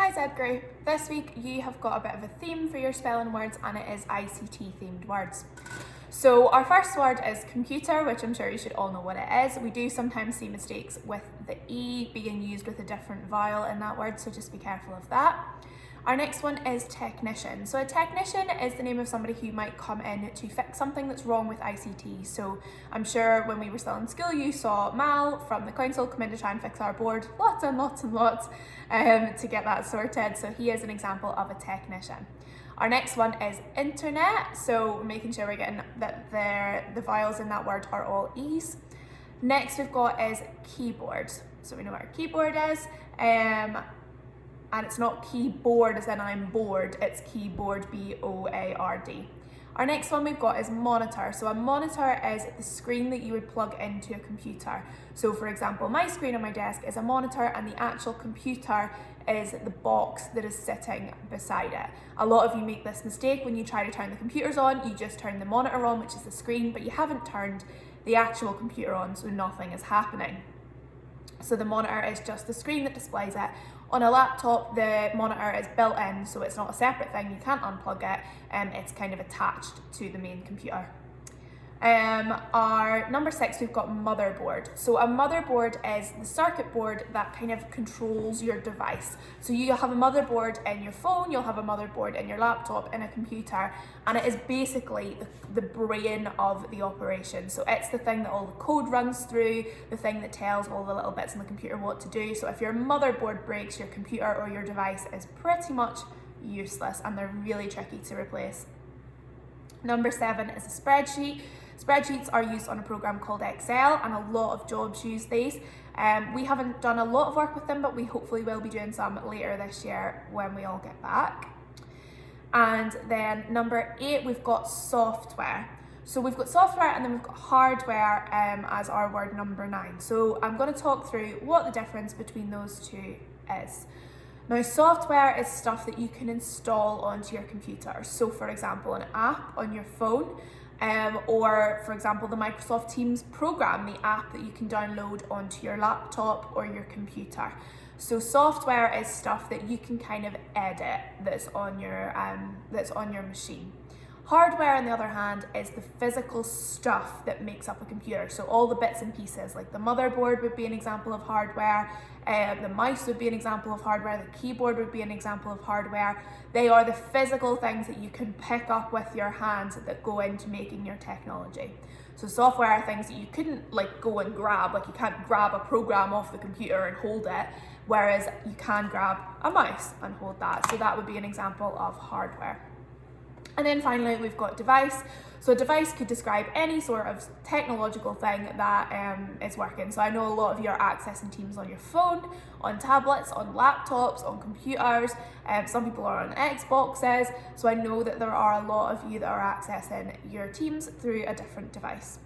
Hi Zed Group. This week you have got a bit of a theme for your spelling words and it is ICT themed words. So our first word is computer, which I'm sure you should all know what it is. We do sometimes see mistakes with the E being used with a different vowel in that word, so just be careful of that. Our next one is technician. So a technician is the name of somebody who might come in to fix something that's wrong with ICT. So I'm sure when we were still in school, you saw Mal from the council come in to try and fix our board, lots and lots and lots to get that sorted. So he is an example of a technician. Our next one is internet. So we're making sure we're getting that the vowels in that word are all E's. Next we've got is keyboard. So we know what our keyboard is. And it's not keyboard as in I'm bored, it's keyboard, B-O-A-R-D. Our next one we've got is monitor. So a monitor is the screen that you would plug into a computer. So for example, my screen on my desk is a monitor and the actual computer is the box that is sitting beside it. A lot of you make this mistake when you try to turn the computers on, you just turn the monitor on, which is the screen, but you haven't turned the actual computer on, so nothing is happening. So the monitor is just the screen that displays it. On a laptop, the monitor is built in, so it's not a separate thing, you can't unplug it, it's kind of attached to the main computer. Our number 6, we've got motherboard. So a motherboard is the circuit board that kind of controls your device. So you have a motherboard in your phone, you'll have a motherboard in your laptop, in a computer, and it is basically the brain of the operation. So it's the thing that all the code runs through, the thing that tells all the little bits in the computer what to do. So if your motherboard breaks, your computer or your device is pretty much useless and they're really tricky to replace. Number 7 is a spreadsheet. Spreadsheets are used on a program called Excel and a lot of jobs use these. We haven't done a lot of work with them, but we hopefully will be doing some later this year when we all get back. And then number 8, we've got software. So we've got software and then we've got hardware as our word number 9. So I'm going to talk through what the difference between those two is. Now, software is stuff that you can install onto your computer. So for example, an app on your phone, or for example, the Microsoft Teams program, the app that you can download onto your laptop or your computer. So software is stuff that you can kind of edit that's on your machine. Hardware, on the other hand, is the physical stuff that makes up a computer. So all the bits and pieces, like the motherboard would be an example of hardware, the mouse would be an example of hardware, the keyboard would be an example of hardware. They are the physical things that you can pick up with your hands that go into making your technology. So software are things that you couldn't go and grab, like you can't grab a program off the computer and hold it, whereas you can grab a mouse and hold that. So that would be an example of hardware. And then finally, we've got device. So a device could describe any sort of technological thing that is working. So I know a lot of you are accessing Teams on your phone, on tablets, on laptops, on computers. Some people are on Xboxes. So I know that there are a lot of you that are accessing your Teams through a different device.